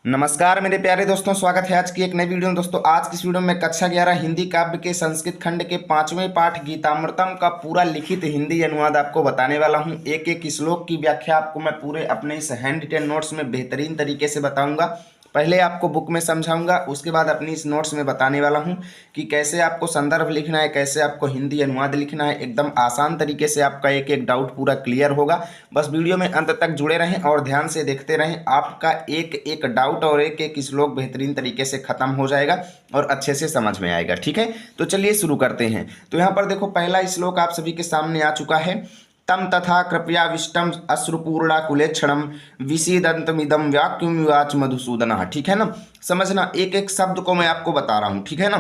नमस्कार मेरे प्यारे दोस्तों, स्वागत है आज की एक नई वीडियो में। दोस्तों आज की इस वीडियो में कक्षा 11 हिंदी काव्य के संस्कृत खंड के 5वें पाठ गीतामृतम का पूरा लिखित हिंदी अनुवाद आपको बताने वाला हूं। एक एक श्लोक की व्याख्या आपको मैं पूरे अपने इस हैंड रिटेन नोट्स में बेहतरीन तरीके से बताऊंगा। पहले आपको बुक में समझाऊंगा, उसके बाद अपनी इस नोट्स में बताने वाला हूं कि कैसे आपको संदर्भ लिखना है, कैसे आपको हिंदी अनुवाद लिखना है। एकदम आसान तरीके से आपका एक एक डाउट पूरा क्लियर होगा। बस वीडियो में अंत तक जुड़े रहें और ध्यान से देखते रहें। आपका एक एक डाउट और एक एक श्लोक बेहतरीन तरीके से खत्म हो जाएगा और अच्छे से समझ में आएगा। ठीक है, तो चलिए शुरू करते हैं। तो यहाँ पर देखो, पहला श्लोक आप सभी के सामने आ चुका है। तम तथा कृपयाविष्टम अश्रुपूर्णा कुलेक्षणम विषीदंतमिदम वाक्यमुवाच मधुसूदनः। ठीक है ना, समझना, एक एक शब्द को मैं आपको बता रहा हूँ। ठीक है ना,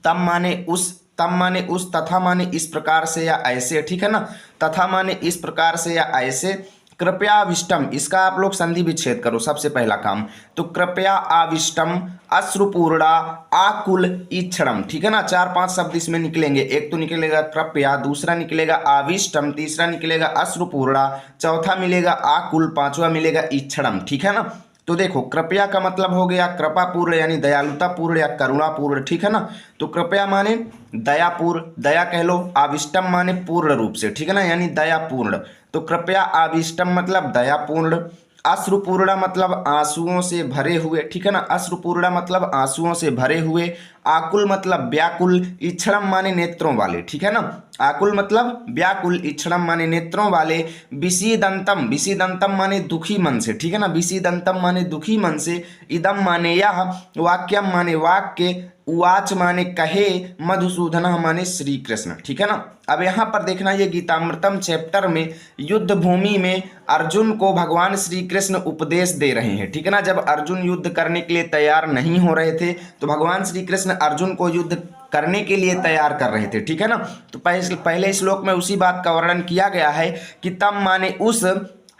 तम माने उस, तम माने उस, तथा माने इस प्रकार से या ऐसे। ठीक है ना, तथा माने इस प्रकार से या ऐसे। कृपयाविष्टम, इसका आप लोग संधि विच्छेद करो, सबसे पहला काम। तो कृपया आविष्टम अश्रुपूर्णा आकुल ईक्षणम। ठीक है ना, 4-5 शब्द इसमें निकलेंगे। एक तो निकलेगा कृपया, दूसरा निकलेगा आविष्टम, तीसरा निकलेगा अश्रुपूर्णा, चौथा मिलेगा आकुल, पांचवा मिलेगा ईक्षणम। ठीक है ना, तो देखो, कृपया का मतलब हो गया कृपापूर्ण यानी दयालुतापूर्ण या करुणापूर्ण। ठीक है ना, तो कृपया माने दयापूर्ण, दया कह लो। आविष्टम माने पूर्ण रूप से, ठीक है ना, यानी दयापूर्ण। तो कृपया आविष्टम मतलब दयापूर्ण। अश्रुपूर्णा मतलब आंसुओं से भरे हुए। ठीक है ना, अश्रुपूर्णा मतलब आंसुओं से भरे हुए। आकुल मतलब व्याकुल। इक्षणम माने नेत्रों वाले। ठीक है ना, आकुल मतलब व्याकुल, इक्षणम माने नेत्रों वाले। विषीदंतम, विषीदंतम माने दुखी मन से। ठीक है ना, विषीदंतम माने दुखी मन से। इदम माने यह, वाक्यम माने वाक्य, उवाच माने कहे, मधुसूदन माने श्री कृष्ण। ठीक है ना, अब यहाँ पर देखना, ये गीतामृतम चैप्टर में युद्ध भूमि में अर्जुन को भगवान श्री कृष्ण उपदेश दे रहे हैं। ठीक है ना, जब अर्जुन युद्ध करने के लिए तैयार नहीं हो रहे थे तो भगवान श्री कृष्ण अर्जुन को युद्ध करने के लिए तैयार कर रहे थे। ठीक है ना, तो पहले श्लोक में उसी बात का वर्णन किया गया है कि तम माने उस,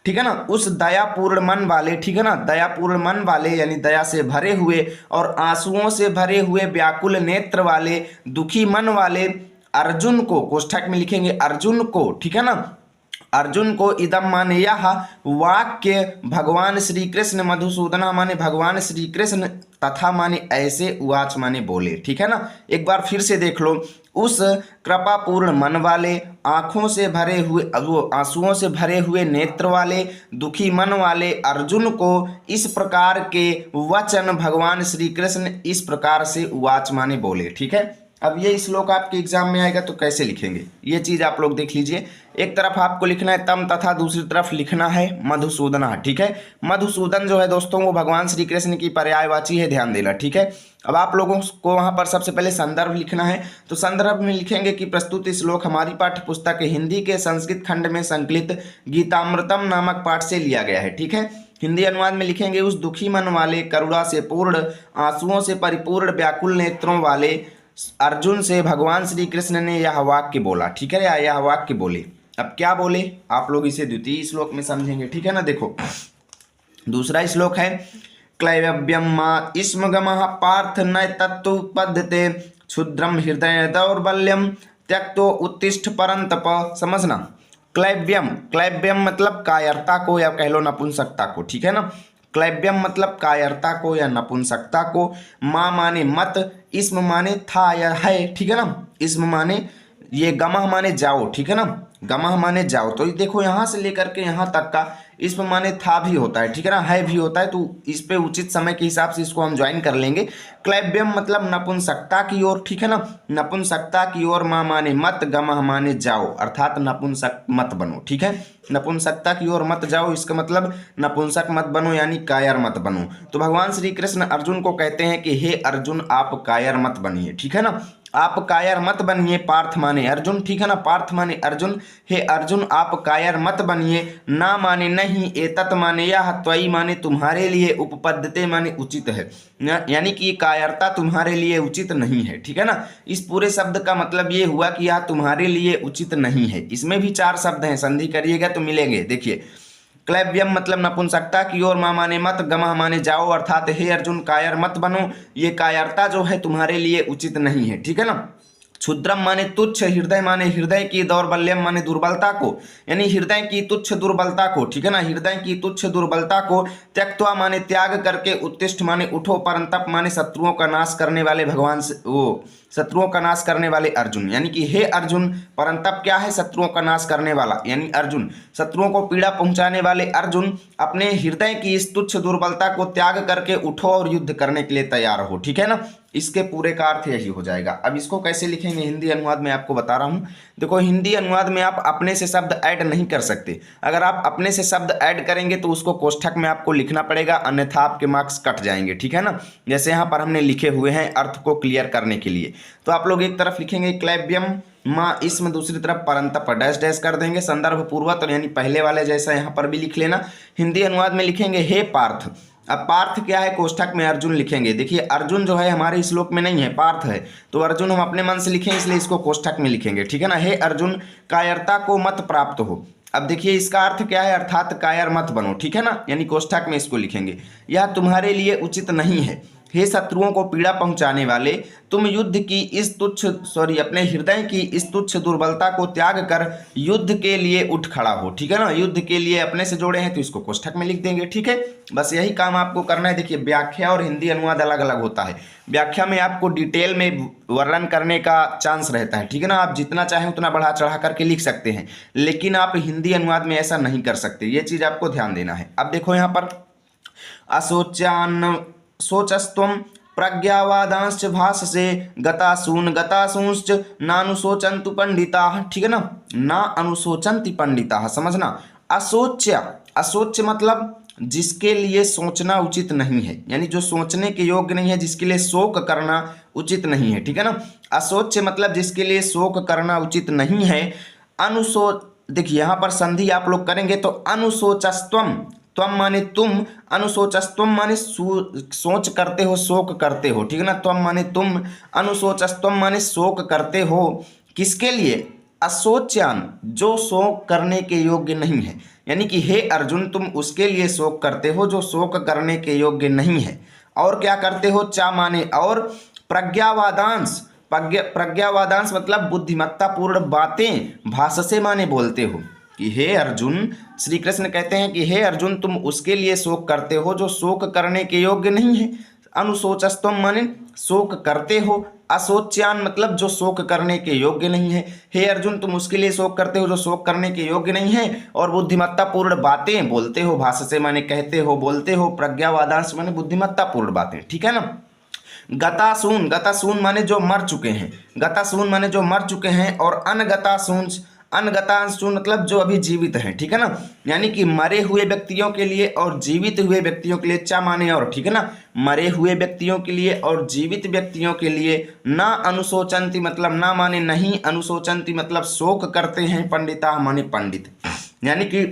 ठीक है ना, उस दयापूर्ण मन वाले। ठीक है ना, दयापूर्ण मन वाले यानी दया से भरे हुए और आंसुओं से भरे हुए व्याकुल नेत्र वाले, दुखी मन वाले अर्जुन को, कोष्ठक में लिखेंगे अर्जुन को। ठीक है ना, अर्जुन को इदम माने यह वाक्य भगवान श्री कृष्ण, मधुसूदना माने भगवान श्री कृष्ण, तथा माने ऐसे, उवाच माने बोले। ठीक है ना, एक बार फिर से देख लो। उस कृपापूर्ण मन वाले, आंखों से भरे हुए, वो आंसुओं से भरे हुए नेत्र वाले, दुखी मन वाले अर्जुन को इस प्रकार के वचन भगवान श्री कृष्ण इस प्रकार से उवाच माने बोले। ठीक है, अब ये श्लोक आपके एग्जाम में आएगा तो कैसे लिखेंगे ये चीज आप लोग देख लीजिए। एक तरफ आपको लिखना है तम तथा, दूसरी तरफ लिखना है मधुसूदन। ठीक है, मधुसूदन जो है दोस्तों वो भगवान श्री कृष्ण की पर्यायवाची है, ध्यान देना। ठीक है, अब आप लोगों को वहां पर सबसे पहले संदर्भ लिखना है। तो संदर्भ में लिखेंगे कि प्रस्तुत श्लोक हमारी पाठ्य पुस्तक हिंदी के संस्कृत खंड में संकलित गीतामृतम नामक पाठ से लिया गया है। ठीक है, हिंदी अनुवाद में लिखेंगे उस दुखी मन वाले, करुणा से पूर्ण, आंसुओं से परिपूर्ण, व्याकुल नेत्रों वाले अर्जुन से भगवान श्री कृष्ण ने यह वाक्य बोला। ठीक है, या यह वाक्य बोले। अब क्या बोले आप लोग इसे द्वितीय श्लोक में समझेंगे। ठीक है ना, देखो दूसरा श्लोक है क्लैव्यम मा स्मगमः पार्थ न तत्तुपद्यते क्षुद्रम हृदय दौर्बल्यम त्यक्तो उत्तिष्ठ परंतप। समझना, क्लैव्यम, क्लैव्यम मतलब कायरता को या कह लो नपुंसकता को। ठीक है ना, क्लैव्यम मतलब कायरता को या नपुंसकता को। माँ माने मत, इसम माने था या है। ठीक है ना, इसम माने ये, गमह माने जाओ। ठीक है ना, गमह माने जाओ। तो देखो यहाँ से लेकर के यहाँ तक का इसमें माने था भी होता है। ठीक है ना, है भी होता है, तो इस पे उचित समय के हिसाब से इसको हम ज्वाइन कर लेंगे। क्लैब्यम मतलब नपुंसकता की ओर। ठीक है ना, नपुंसकता की ओर। माँ माने मत, गमह माने जाओ, अर्थात नपुंसक मत बनो। ठीक है, नपुंसकता की ओर मत जाओ, इसका मतलब नपुंसक मत बनो यानी कायर मत बनो। तो भगवान श्री कृष्ण अर्जुन को कहते हैं कि हे अर्जुन आप कायर मत बनिए। ठीक है ना, आप कायर मत बनिए। पार्थ माने अर्जुन। ठीक है ना, पार्थ माने अर्जुन, हे अर्जुन आप कायर मत बनिए। ना माने नहीं, एतत माने यह, त्वयि माने तुम्हारे लिए, उपपद्यते माने उचित है, यानी कि कायरता तुम्हारे लिए उचित नहीं है। ठीक है ना, इस पूरे शब्द का मतलब ये हुआ कि यह तुम्हारे लिए उचित नहीं है। इसमें भी 4 शब्द हैं, संधि करिएगा तो मिलेंगे। देखिए, क्लैव्यम मतलब नपुंसकता की ओर, माँ माने मत, गमह माने जाओ, अर्थात हे अर्जुन कायर मत बनो, ये कायरता जो है तुम्हारे लिए उचित नहीं है। ठीक है ना, क्षुद्रम माने तुच्छ, हृदय माने हृदय की, दौर्बल्यम माने दुर्बलता को, यानी हृदय की तुच्छ दुर्बलता को, ठीक है ना, हृदय की तुच्छ दुर्बलता को त्यक्त्वा माने त्याग करके, उत्तिष्ठ माने उठो, परंतप माने शत्रुओं का नाश करने वाले भगवान से वो शत्रुओं का नाश करने वाले अर्जुन, यानी कि हे अर्जुन, परंतप क्या है, शत्रुओं का नाश करने वाला यानी अर्जुन, शत्रुओं को पीड़ा पहुंचाने वाले अर्जुन, अपने हृदय की इस तुच्छ दुर्बलता को त्याग करके उठो और युद्ध करने के लिए तैयार हो, ठीक है ना। इसके पूरे का अर्थ यही हो जाएगा। अब इसको कैसे लिखेंगे हिंदी अनुवाद में आपको बता रहा हूं। देखो, हिंदी अनुवाद में आप अपने से शब्द ऐड नहीं कर सकते। अगर आप अपने से शब्द ऐड करेंगे तो उसको कोष्ठक में आपको लिखना पड़ेगा, अन्यथा आपके मार्क्स कट जाएंगे, ठीक है ना। जैसे यहाँ पर हमने लिखे हुए हैं अर्थ को क्लियर करने के लिए, तो आप लोग एक तरफ लिखेंगे क्लैब्यम माँ इसमें, दूसरी तरफ परंतप डैश डैश कर देंगे, संदर्भ पूर्वक, यानी पहले वाले जैसा यहाँ पर भी लिख लेना। हिंदी अनुवाद में लिखेंगे हे पार्थ। अब पार्थ क्या है, कोष्ठक में अर्जुन लिखेंगे। देखिए अर्जुन जो है हमारे श्लोक में नहीं है, पार्थ है, तो अर्जुन हम अपने मन से लिखेंगे, इसलिए इसको कोष्ठक में लिखेंगे, ठीक है ना। हे अर्जुन, कायरता को मत प्राप्त हो। अब देखिए इसका अर्थ क्या है, अर्थात कायर मत बनो, ठीक है ना, यानी कोष्ठक में इसको लिखेंगे। यह तुम्हारे लिए उचित नहीं है। हे शत्रुओं को पीड़ा पहुंचाने वाले, तुम युद्ध की इस अपने हृदय की इस तुच्छ दुर्बलता को त्याग कर युद्ध के लिए उठ खड़ा हो, ठीक है ना। युद्ध के लिए अपने से जोड़े हैं तो इसको कोष्ठक में लिख देंगे, ठीक है। बस यही काम आपको करना है। देखिए व्याख्या और हिंदी अनुवाद अलग अलग होता है। व्याख्या में आपको डिटेल में वर्णन करने का चांस रहता है, ठीक है ना। आप जितना चाहें उतना बढ़ा चढ़ा करके लिख सकते हैं, लेकिन आप हिंदी अनुवाद में ऐसा नहीं कर सकते, ये चीज आपको ध्यान देना है। अब देखो यहाँ पर असोच्यान सोचस्त्वं प्रज्ञावादांश्च भाषसे गतासूंश्च नानुशोचन्तु पंडिताः, ठीक है ना, ना अनुशोचन्ति पंडिताः, समझना। असोच्य, असोच्य मतलब जिसके लिए सोचना उचित नहीं है, यानी जो सोचने के योग्य नहीं है, जिसके लिए शोक करना उचित नहीं है, ठीक है ना। असोच्य मतलब जिसके लिए शोक करना उचित नहीं है। देखिए यहाँ पर संधि आप लोग करेंगे तो अनुशोचस्त्वम, त्वम माने तुम, अनुशोचस्त्वम माने सोच करते हो, शोक करते हो, ठीक है ना। त्वम माने तुम, अनुशोचस्त्वम माने शोक करते हो, किसके लिए, असोच्यान, जो शोक करने के योग्य नहीं है, यानी कि हे अर्जुन तुम उसके लिए शोक करते हो जो शोक करने के योग्य नहीं है। और क्या करते हो, चा माने और, प्रज्ञावादांश, प्रज्ञावादांश मतलब बुद्धिमत्ता पूर्ण बातें, भाषसे माने बोलते हो, कि हे अर्जुन, श्री कृष्ण कहते हैं कि हे अर्जुन तुम उसके लिए शोक करते हो जो शोक करने के योग्य नहीं है। अनुशोचस्त्वम माने शोक करते हो, असोच्यान मतलब जो शोक करने के योग्य नहीं है। हे अर्जुन तुम उसके लिए शोक करते हो जो शोक करने के योग्य नहीं है, और बुद्धिमत्ता पूर्ण बातें बोलते हो, भाषा से माने कहते हो, बोलते हो, प्रज्ञावादांश माने बुद्धिमत्ता पूर्ण बातें, ठीक है ना। गतासून, गतासून माने जो मर चुके हैं, गतासून माने जो मर चुके हैं, और अनगतासून, अनगतासून मतलब जो अभी जीवित हैं, ठीक है ना, यानी कि मरे हुए व्यक्तियों के लिए और जीवित हुए व्यक्तियों के लिए, चा माने और, ठीक है ना, मरे हुए व्यक्तियों के लिए और जीवित व्यक्तियों के लिए। ना अनुशोचंती मतलब ना माने नहीं, अनुशोचंती मतलब शोक करते हैं, पंडिता माने पंडित, यानी कि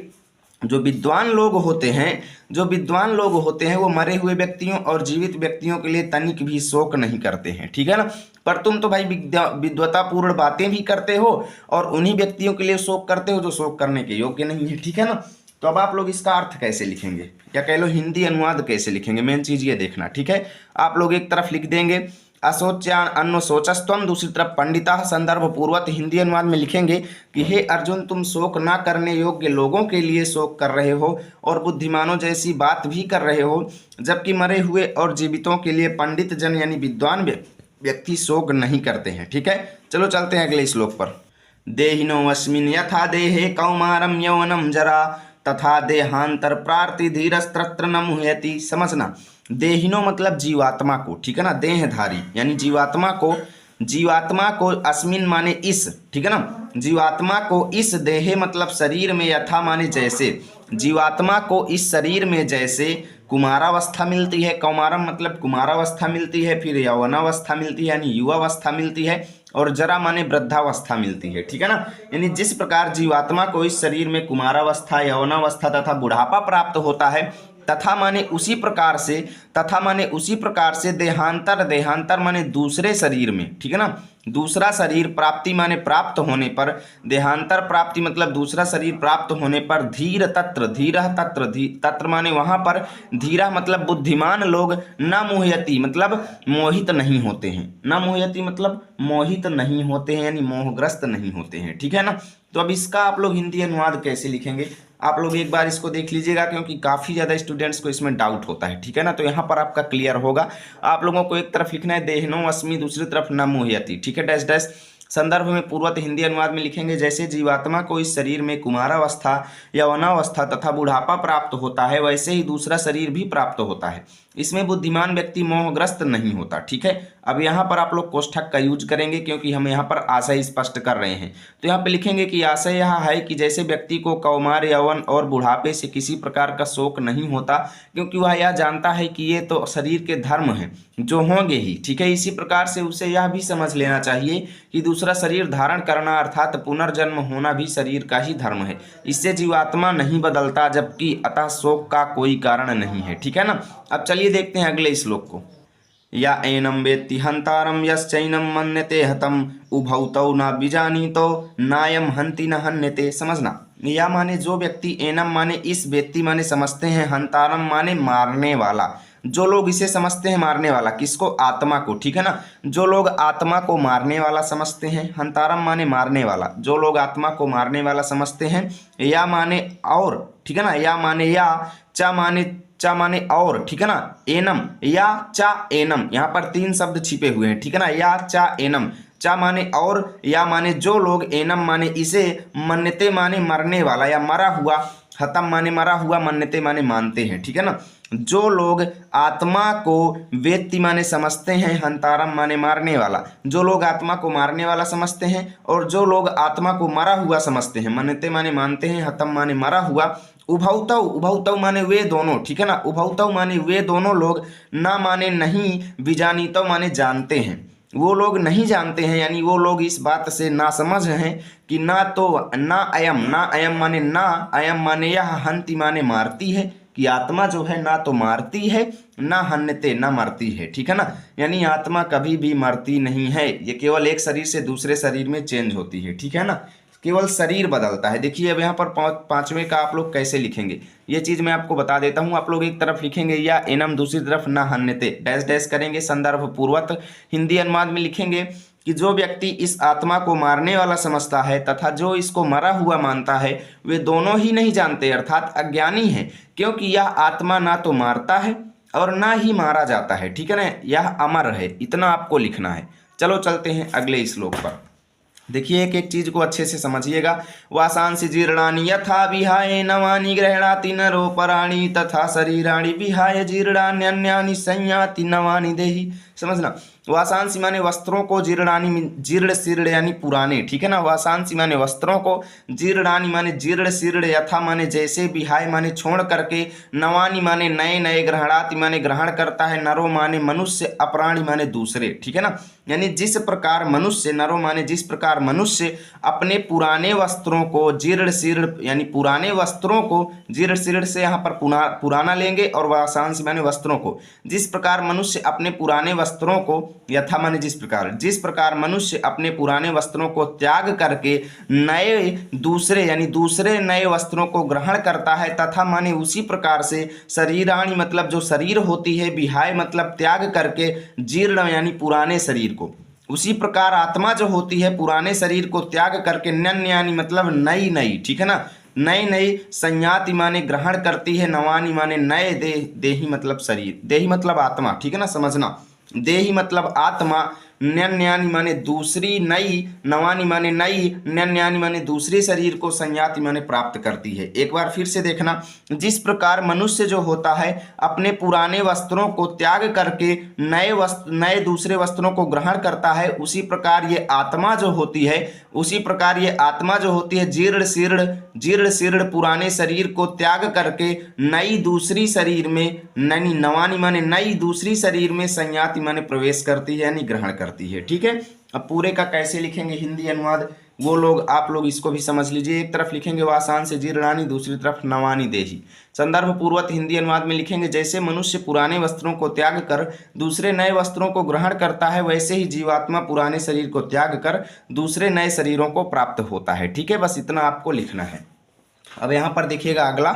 जो विद्वान लोग होते हैं, जो विद्वान लोग होते हैं वो मरे हुए व्यक्तियों और जीवित व्यक्तियों के लिए तनिक भी शोक नहीं करते हैं, ठीक है ना। पर तुम तो भाई विद्वतापूर्ण बातें भी करते हो और उन्हीं व्यक्तियों के लिए शोक करते हो जो शोक करने के योग्य नहीं है, ठीक है ना। तो अब आप लोग इसका अर्थ कैसे लिखेंगे, या कह लो हिंदी अनुवाद कैसे लिखेंगे, मेन चीज ये देखना, ठीक है। आप लोग एक तरफ लिख देंगे असोच्यान अनुशोचस्त्वम, दूसरी तरफ पंडिता, संदर्भ पूर्वक हिंदी अनुवाद में लिखेंगे कि हे अर्जुन तुम शोक ना करने योग्य लोगों के लिए शोक कर रहे हो और बुद्धिमानों जैसी बात भी कर रहे हो, जबकि मरे हुए और जीवितों के लिए पंडित जन यानी विद्वान व्यक्ति शोक नहीं करते हैं, ठीक है। चलो चलते हैं अगले श्लोक पर। देहिनो अस्मिन् यथा देहे कौमारम यौवनम जरा तथा देहांतर प्रार्ति धीरस्त्र न मुह्यति, समझना। देहिनो मतलब जीवात्मा को, ठीक है ना, देहधारी यानी जीवात्मा को, जीवात्मा को अस्मिन माने इस, ठीक है ना, जीवात्मा को इस देहे मतलब शरीर में, यथा माने जैसे, जीवात्मा को इस शरीर में जैसे कुमारावस्था मिलती है, कौमारम मतलब कुमारावस्था मिलती है, फिर यौवनावस्था मिलती है यानी युवावस्था मिलती है, और जरा माने वृद्धावस्था मिलती है, ठीक है ना। यानी जिस प्रकार जीवात्मा को इस शरीर में कुमारावस्था, यौवनावस्था तथा बुढ़ापा प्राप्त होता है, तथा माने उसी प्रकार से, तथा माने उसी प्रकार से देहांतर, देहांतर माने दूसरे शरीर में, ठीक है ना, दूसरा शरीर प्राप्ति माने प्राप्त होने पर, देहांतर प्राप्ति मतलब दूसरा शरीर प्राप्त होने पर धीर तत्र, धीर तत्र, तत्र माने वहां पर, धीरा मतलब बुद्धिमान लोग, न मोहयति मतलब मोहित नहीं होते हैं, न मोहयति मतलब मोहित नहीं होते हैं यानी मोहग्रस्त नहीं होते हैं, ठीक है ना। तो अब इसका आप लोग हिंदी अनुवाद कैसे लिखेंगे, आप लोग एक बार इसको देख लीजिएगा क्योंकि काफ़ी ज़्यादा स्टूडेंट्स को इसमें डाउट होता है, ठीक है ना। तो यहाँ पर आपका क्लियर होगा। आप लोगों को एक तरफ लिखना है देहनो अस्मि, दूसरी तरफ न मुह्यति, ठीक है, डैश डैश। संदर्भ में पूर्वत हिंदी अनुवाद में लिखेंगे जैसे जीवात्मा को इस शरीर में कुमारावस्था, यौनावस्था तथा बुढ़ापा प्राप्त होता है वैसे ही दूसरा शरीर भी प्राप्त होता है। इसमें बुद्धिमान व्यक्ति मोहग्रस्त नहीं होता, ठीक है। अब यहाँ पर आप लोग कोष्ठक का यूज करेंगे क्योंकि हम यहाँ पर आशय स्पष्ट कर रहे हैं। तो यहाँ पे लिखेंगे कि आशय यह है कि जैसे व्यक्ति को कौमार, यौवन और बुढ़ापे से किसी प्रकार का शोक नहीं होता क्योंकि वह यह जानता है कि ये तो शरीर के धर्म हैं जो होंगे ही, ठीक है। इसी प्रकार से उसे यह भी समझ लेना चाहिए कि दूसरा शरीर धारण करना अर्थात पुनर्जन्म होना भी शरीर का ही धर्म है। इससे जीवात्मा नहीं बदलता जबकि अतः शोक का कोई कारण नहीं है, ठीक है ना। अब चलिए देखते हैं अगले श्लोक को। या एनम वेत्ति हंतारम यश्चैनम मन्यते हतम उभौतौ न बीजानीतो नायम हंति न हन्यते। समझना, या माने जो व्यक्ति, एनम माने इस व्यक्ति माने समझते हैं, हंतारम माने मारने वाला, जो लोग इसे समझते हैं मारने वाला, किसको, आत्मा को, ठीक है ना। जो लोग आत्मा को मारने वाला समझते हैं, हंतारम माने मारने वाला, जो लोग आत्मा को मारने वाला समझते हैं, या माने और, ठीक है ना, या माने या, चा माने और, ठीक है ना, एनम या चा एनम, यहाँ पर तीन शब्द छिपे हुए हैं, ठीक है ना, या चा एनम, चा माने और, या माने जो लोग, एनम माने इसे, मन्यते माने मरने वाला या मरा हुआ, हतम माने मरा हुआ, मन्यते माने मानते हैं, ठीक है ना। जो लोग आत्मा को वेत्ति माने समझते हैं, हंतारम माने मारने वाला, जो लोग आत्मा को मारने वाला समझते हैं, और जो लोग आत्मा को मरा हुआ समझते हैं, मन्यते माने मानते हैं, हतम माने मरा हुआ, उभौतौ, उभौतौ माने वे दोनों, ठीक है ना, उभौतौ माने वे दोनों लोग, ना माने नहीं, बीजानीतौ माने जानते हैं, वो लोग नहीं जानते हैं यानी वो लोग इस बात से ना समझ हैं कि ना तो ना अयम माने ना, अयम माने यह, हंति माने मारती है, कि आत्मा जो है ना तो मारती है, ना हन्यते ना मरती है, ठीक है ना। यानी आत्मा कभी भी मरती नहीं है, ये केवल एक शरीर से दूसरे शरीर में चेंज होती है, ठीक है ना, केवल शरीर बदलता है। देखिए अब यहाँ पर पांचवें का आप लोग कैसे लिखेंगे ये चीज़ मैं आपको बता देता हूँ। आप लोग एक तरफ लिखेंगे या एनम, दूसरी तरफ ना हन्यते, डैश डैश करेंगे, संदर्भ पूर्वक हिंदी अनुवाद में लिखेंगे कि जो व्यक्ति इस आत्मा को मारने वाला समझता है तथा जो इसको मरा हुआ मानता है वे दोनों ही नहीं जानते अर्थात अज्ञानी है, क्योंकि यह आत्मा ना तो मारता है और ना ही मारा जाता है, ठीक है ना, यह अमर है, इतना आपको लिखना है। चलो चलते हैं अगले श्लोक पर। देखिए एक एक चीज को अच्छे से समझिएगा। वासांसि जीर्णानि यथा विहाय नवानि गृह्णाति नरो पराणि तथा शरीराणि विहाय जीर्णान्यन्यानि संयाति नवानि देहि। समझना, वासांसि माने वस्त्रों को, जीर्णानि जीर्ण शीर्ण यानी पुराने, ठीक है ना। वासांसि माने वस्त्रों को, जीर्णानि माने जीर्ण शीर्ण, यथा माने जैसे, विहाय माने छोड़ करके, नवानि माने नए नए, ग्रहणाति माने ग्रहण करता है, नरो माने मनुष्य, अपराणी माने दूसरे, ठीक है ना। यानी जिस प्रकार मनुष्य, नरो माने जिस प्रकार मनुष्य अपने पुराने वस्त्रों को, जीर्ण शीर्ण यानी पुराने वस्त्रों को, जीर्ण शीर्ण से यहाँ पर पुराना लेंगे और वासांसि माने वस्त्रों को, जिस प्रकार मनुष्य अपने पुराने वस्त्रों को, यथा माने जिस प्रकार मनुष्य अपने पुराने वस्त्रों को त्याग करके नए दूसरे यानी दूसरे नए वस्त्रों को ग्रहण करता है, तथा माने उसी प्रकार से शरीराणि मतलब जो शरीर होती है, विहाय मतलब त्याग करके, जीर्ण यानी पुराने शरीर को, उसी प्रकार आत्मा जो होती है पुराने शरीर को त्याग करके, नन्यानि मतलब नई नई, ठीक है ना, नई नई, संयाति माने ग्रहण करती है, नवानि माने नए, देही मतलब शरीर, देही मतलब आत्मा, ठीक है ना। समझना, देही मतलब आत्मा, न्यन्यानि माने दूसरी नई, नवानि माने नई, न्यन्यानि माने दूसरे शरीर को, संयाति माने प्राप्त करती है। एक बार फिर से देखना, जिस प्रकार मनुष्य जो होता है अपने पुराने वस्त्रों को त्याग करके नए दूसरे वस्त्रों को ग्रहण करता है, उसी प्रकार ये आत्मा जो होती है, उसी प्रकार ये आत्मा जो होती है जीर्ण शीर्ण पुराने शरीर को त्याग करके नई दूसरी शरीर में, नवानि माने नई दूसरी शरीर में, संयाति माने प्रवेश करती है यानी ग्रहण करती है, ठीक है। अब पूरे का कैसे लिखेंगे हिंदी अनुवाद वो लोग, आप लोग इसको भी समझ लीजिए। एक तरफ लिखेंगे वासान से जीर्णानि, दूसरी तरफ नवानि देहि। संदर्भ पूर्वक हिंदी अनुवाद में लिखेंगे जैसे मनुष्य पुराने वस्त्रों को त्याग कर दूसरे नए वस्त्रों को ग्रहण करता है, वैसे ही जीवात्मा पुराने शरीर को त्याग कर दूसरे नए शरीरों को प्राप्त होता है। ठीक है, बस इतना आपको लिखना है। अब यहाँ पर देखिएगा अगला,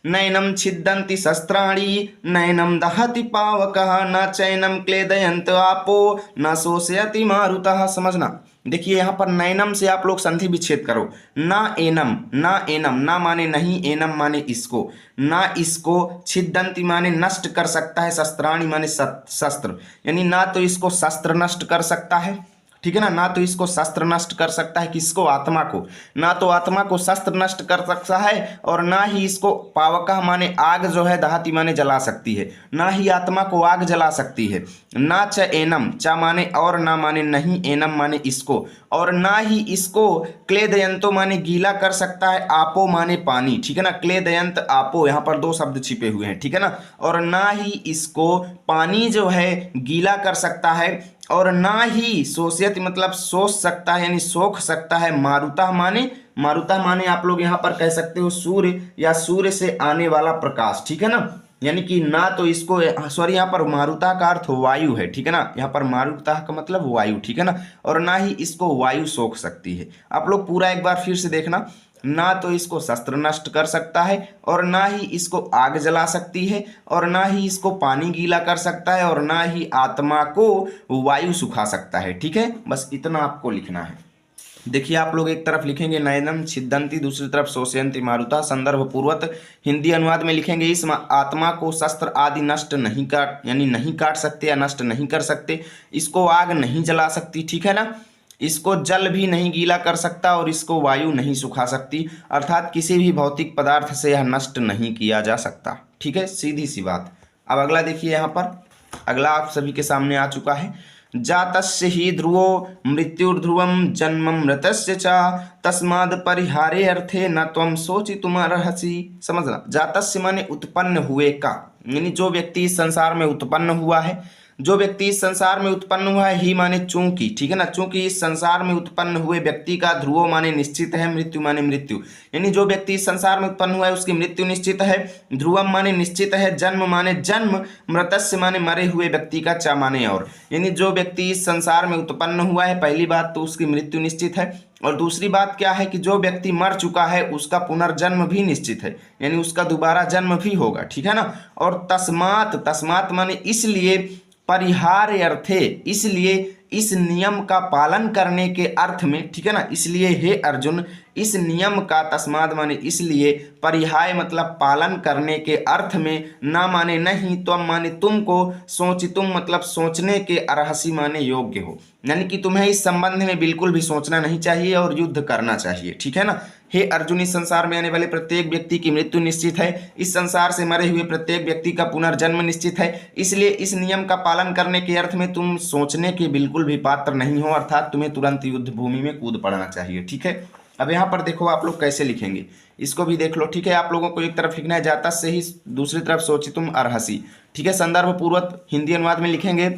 नैनम छिद्दन्ति शस्त्राणि नैनम दहति पावकः न चैनम क्लेदयन्त आपो न शोषयति मारुतः। समझना, देखिए यहाँ पर नैनम से आप लोग संधि विच्छेद करो। ना एनम, ना एनम, ना माने नहीं, एनम माने इसको, ना इसको, छिद्दन्ति माने नष्ट कर सकता है, शस्त्राणि माने शस्त्र, यानी ना तो इसको शस्त्र नष्ट कर सकता है, ठीक है ना तो इसको शस्त्र नष्ट कर सकता है, किसको, आत्मा को, ना तो आत्मा को शस्त्र नष्ट कर सकता है और ना ही इसको पावका माने आग जो है, दहती माने जला सकती है, ना ही आत्मा को आग जला सकती है। ना च एनम, चा माने और, ना माने नहीं, एनम माने इसको, और ना ही इसको क्लेदयंतो माने गीला कर सकता है, आपो माने पानी, ठीक है ना, क्लेदयंत आपो, यहाँ पर दो शब्द छिपे हुए हैं, ठीक है ना, और ना ही इसको पानी जो है गीला कर सकता है, और ना ही शोषित मतलब सोच सकता है, यानी सोख सकता है। मारुता माने, मारुता माने आप लोग यहाँ पर कह सकते हो सूर्य या सूर्य से आने वाला प्रकाश, ठीक है ना, यानी कि ना तो इसको, सॉरी यहाँ पर मारुता का अर्थ वायु है, ठीक है ना, यहाँ पर मारुता का मतलब वायु, ठीक है ना, और ना ही इसको वायु सोख सकती है। आप लोग पूरा एक बार फिर से देखना, ना तो इसको शस्त्र नष्ट कर सकता है और ना ही इसको आग जला सकती है और ना ही इसको पानी गीला कर सकता है और ना ही आत्मा को वायु सुखा सकता है। ठीक है, बस इतना आपको लिखना है। देखिए आप लोग एक तरफ लिखेंगे नयनम छिद्दंती, दूसरी तरफ शोषयंती मारुता। संदर्भ पूर्वक हिंदी अनुवाद में लिखेंगे इस आत्मा को शस्त्र आदि नष्ट नहीं काट, यानी नहीं काट सकते या नष्ट नहीं कर सकते, इसको आग नहीं जला सकती, ठीक है ना, इसको जल भी नहीं गीला कर सकता और इसको वायु नहीं सुखा सकती, अर्थात किसी भी भौतिक पदार्थ से यह नष्ट नहीं किया जा सकता। ठीक है, सीधी सी बात। अब अगला देखिए, यहाँ पर अगला आप सभी के सामने आ चुका है, जातस्य ही ध्रुवो मृत्युर्ध्रुवम जन्म मृतस्य च तस्माद् परिहारे अर्थे न त्वं शोचितुमर्हसि। समझना, जातस्य माने उत्पन्न हुए का, यानी जो व्यक्ति इस संसार में उत्पन्न हुआ है, जो व्यक्ति इस संसार में उत्पन्न हुआ है, ही माने चूंकि, ठीक है ना, चूंकि इस संसार में उत्पन्न हुए व्यक्ति का, ध्रुवो माने निश्चित है, मृत्यु माने मृत्यु, यानी जो व्यक्ति इस संसार में उत्पन्न हुआ है उसकी मृत्यु निश्चित है, ध्रुवम माने निश्चित है, जन्म माने जन्म, मृतस्य माने मरे हुए व्यक्ति का, चा माने और, यानी जो व्यक्ति इस संसार में उत्पन्न हुआ है, पहली बात तो उसकी मृत्यु निश्चित है, और दूसरी बात क्या है कि जो व्यक्ति मर चुका है उसका पुनर्जन्म भी निश्चित है, यानी उसका दोबारा जन्म भी होगा। ठीक है ना, और तस्मात, तस्मात माने इसलिए, परिहार अर्थे, इसलिए इस नियम का पालन करने के अर्थ में, ठीक है ना, इसलिए हे अर्जुन इस नियम का, तस्माद माने इसलिए, परिहाय मतलब पालन करने के अर्थ में, ना माने नहीं, त्वम माने तुमको, सोचितुम मतलब सोचने के, अर्हसि माने योग्य हो, यानी कि तुम्हें इस संबंध में बिल्कुल भी सोचना नहीं चाहिए और युद्ध करना चाहिए। ठीक है ना, हे अर्जुन इस संसार में आने वाले प्रत्येक व्यक्ति की मृत्यु निश्चित है, इस संसार से मरे हुए प्रत्येक व्यक्ति का पुनर्जन्म निश्चित है, इसलिए इस नियम का पालन करने के अर्थ में तुम सोचने के बिल्कुल भी पात्र नहीं हो, अर्थात तुम्हें तुरंत युद्ध भूमि में कूद पड़ना चाहिए। ठीक है, अब यहाँ पर देखो आप लोग कैसे लिखेंगे, इसको भी देख लो। ठीक है, आप लोगों को एक तरफ लिखना है जाता से ही, दूसरी तरफ सोचितुम अर्हसि। ठीक है, संदर्भ पूर्वक हिंदी अनुवाद में लिखेंगे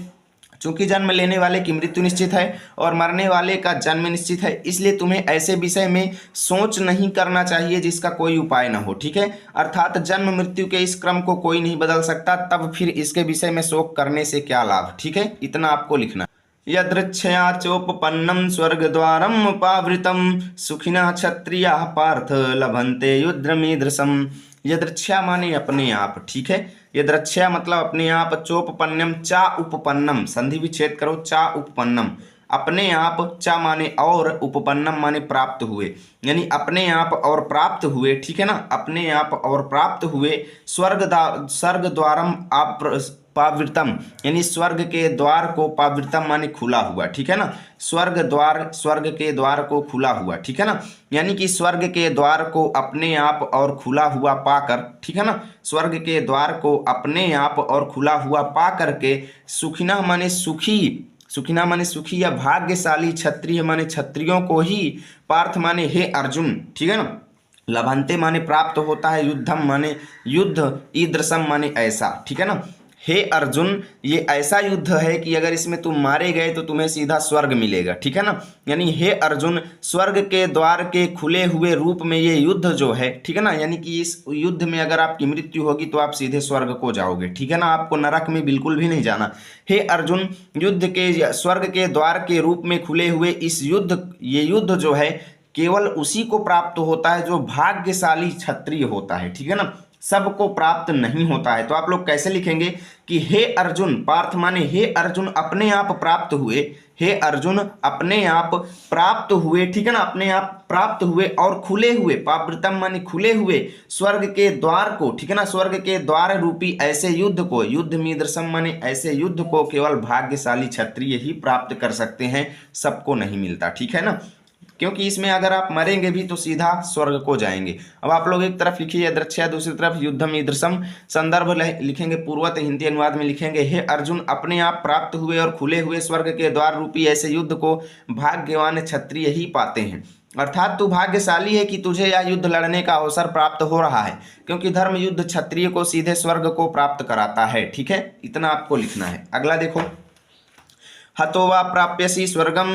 चूंकि जन्म लेने वाले की मृत्यु निश्चित है और मरने वाले का जन्म निश्चित है, इसलिए तुम्हें ऐसे विषय में सोच नहीं करना चाहिए जिसका कोई उपाय न हो। ठीक है, अर्थात जन्म मृत्यु के इस क्रम को कोई नहीं बदल सकता, तब फिर इसके विषय में शोक करने से क्या लाभ। ठीक है, इतना आपको लिखना। यदृच्छया चोपपन्नम स्वर्गद्वारम पावृतम सुखिना क्षत्रियाः पार्थ लभन्ते युद्धमीदृशम। यदृच्छया माने अपने आप। ठीक है, यदृच्छया मतलब अपने आप, चोपपन्नम चा उपपन्नम, संधि विच्छेद करो, चा उपपन्नम अपने आप, चा माने और, उपपन्नम माने प्राप्त हुए, यानी अपने आप और प्राप्त हुए। ठीक है ना, अपने आप और प्राप्त हुए, स्वर्ग द्वारम आप पावृतम, यानी स्वर्ग के द्वार को, पावृतम माने खुला हुआ। ठीक है ना, स्वर्ग द्वार, स्वर्ग के द्वार को खुला हुआ। ठीक है ना, यानी कि स्वर्ग के द्वार को अपने आप और खुला हुआ पाकर, ठीक है ना, स्वर्ग के द्वार को अपने आप और खुला हुआ पा करके, सुखिना माने सुखी, सुखिना माने सुखी या भाग्यशाली, क्षत्रिय माने क्षत्रियों को ही, पार्थ माने हे अर्जुन, ठीक है ना, लभंते माने प्राप्त होता है, युद्धम माने युद्ध, ईदृशम माने ऐसा। ठीक है ना, हे अर्जुन, ये ऐसा युद्ध है कि अगर इसमें तुम मारे गए तो तुम्हें सीधा स्वर्ग मिलेगा, ठीक है ना। यानी हे अर्जुन, स्वर्ग के द्वार के खुले हुए रूप में ये युद्ध जो है, ठीक है ना, यानी कि इस युद्ध में अगर आपकी मृत्यु होगी तो आप सीधे स्वर्ग को जाओगे, ठीक है ना, आपको नरक में बिल्कुल भी नहीं जाना। हे अर्जुन, युद्ध के स्वर्ग के द्वार के रूप में खुले हुए इस ये युद्ध जो है केवल उसी को प्राप्त होता है जो भाग्यशाली क्षत्रिय होता है, ठीक है ना, सबको प्राप्त नहीं होता है। तो आप लोग कैसे लिखेंगे कि हे अर्जुन, पार्थ माने हे अर्जुन अपने आप प्राप्त हुए, हे अर्जुन अपने आप प्राप्त हुए, ठीक है ना, अपने आप प्राप्त हुए और खुले हुए, पावृतम माने खुले हुए स्वर्ग के द्वार को, ठीक है ना, स्वर्ग के द्वार रूपी ऐसे युद्ध को, युद्ध मीदृशम माने ऐसे युद्ध को केवल भाग्यशाली क्षत्रिय ही प्राप्त कर सकते हैं, सबको नहीं मिलता, ठीक है ना, क्योंकि इसमें अगर आप मरेंगे भी तो सीधा स्वर्ग को जाएंगे। अब आप लोग एक तरफ लिखिए यदृच्छया, दूसरी तरफ युद्धम ईदृशम, संदर्भ लिखेंगे पूर्वत, हिंदी अनुवाद में लिखेंगे हे अर्जुन अपने आप प्राप्त हुए और खुले हुए स्वर्ग के द्वार रूपी ऐसे युद्ध को भाग्यवान क्षत्रिय ही पाते हैं। अर्थात तू भाग्यशाली है कि तुझे यह युद्ध लड़ने का अवसर प्राप्त हो रहा है, क्योंकि धर्म युद्ध क्षत्रिय को सीधे स्वर्ग को प्राप्त कराता है, ठीक है, इतना आपको लिखना है। अगला देखो, हतो वा प्राप्यसि स्वर्गम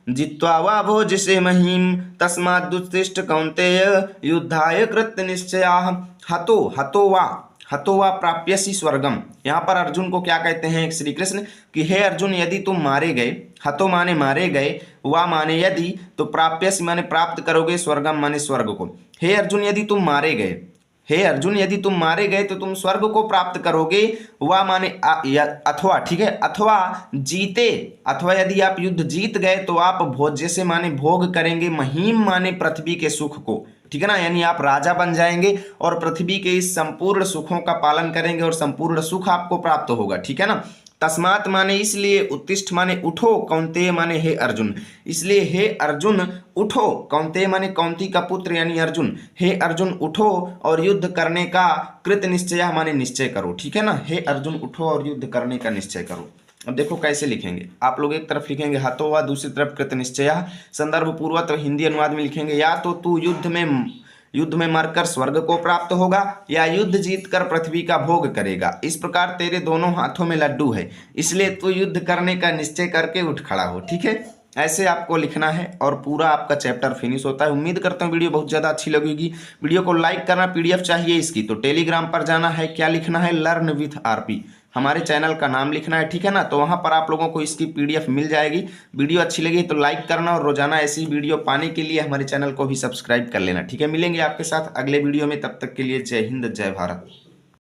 जित्वा वा भोजसे महीम तस्माद्दुत्तिष्ठ कौन्तेय युद्धाय कृत निश्चयाः। हतो वा प्राप्यसि स्वर्गम, यहाँ पर अर्जुन को क्या कहते हैं श्री कृष्ण कि हे अर्जुन, यदि तुम मारे गए, हतो माने मारे गए, वा माने यदि, तो प्राप्यसि माने प्राप्त करोगे, स्वर्गम माने स्वर्ग को। हे अर्जुन यदि तुम मारे गए, हे अर्जुन यदि तुम मारे गए तो तुम स्वर्ग को प्राप्त करोगे, वा माने अथवा, ठीक है, अथवा जीते, अथवा यदि आप युद्ध जीत गए तो आप भोज्य से माने भोग करेंगे, महीम माने पृथ्वी के सुख को, ठीक है ना, यानी आप राजा बन जाएंगे और पृथ्वी के इस संपूर्ण सुखों का पालन करेंगे और संपूर्ण सुख आपको प्राप्त होगा, ठीक है ना। तस्मात माने इसलिए, उत्तिष्ठ माने उठो, कौन्तेय माने हे अर्जुन, इसलिए हे अर्जुन उठो, कौन्तेय माने कौंती का पुत्र यानी अर्जुन, हे अर्जुन उठो और युद्ध करने का कृत निश्चय माने निश्चय करो, ठीक है ना, हे अर्जुन उठो और युद्ध करने का निश्चय करो। अब देखो कैसे लिखेंगे, आप लोग एक तरफ लिखेंगे हतो वा, दूसरी तरफ कृत निश्चय, संदर्भ पूर्वक हिंदी अनुवाद में लिखेंगे या तो तू युद्ध में मरकर स्वर्ग को प्राप्त होगा या युद्ध जीतकर पृथ्वी का भोग करेगा, इस प्रकार तेरे दोनों हाथों में लड्डू है, इसलिए तू युद्ध करने का निश्चय करके उठ खड़ा हो, ठीक है, ऐसे आपको लिखना है और पूरा आपका चैप्टर फिनिश होता है। उम्मीद करता हूँ वीडियो बहुत ज़्यादा अच्छी लगेगी। वीडियो को लाइक करना, पीडीएफ चाहिए इसकी तो टेलीग्राम पर जाना है, क्या लिखना है, लर्न विथ आरपी, हमारे चैनल का नाम लिखना है, ठीक है ना, तो वहाँ पर आप लोगों को इसकी पीडीएफ मिल जाएगी। वीडियो अच्छी लगी तो लाइक करना और रोजाना ऐसी वीडियो पाने के लिए हमारे चैनल को भी सब्सक्राइब कर लेना, ठीक है। मिलेंगे आपके साथ अगले वीडियो में, तब तक के लिए जय हिंद जय भारत।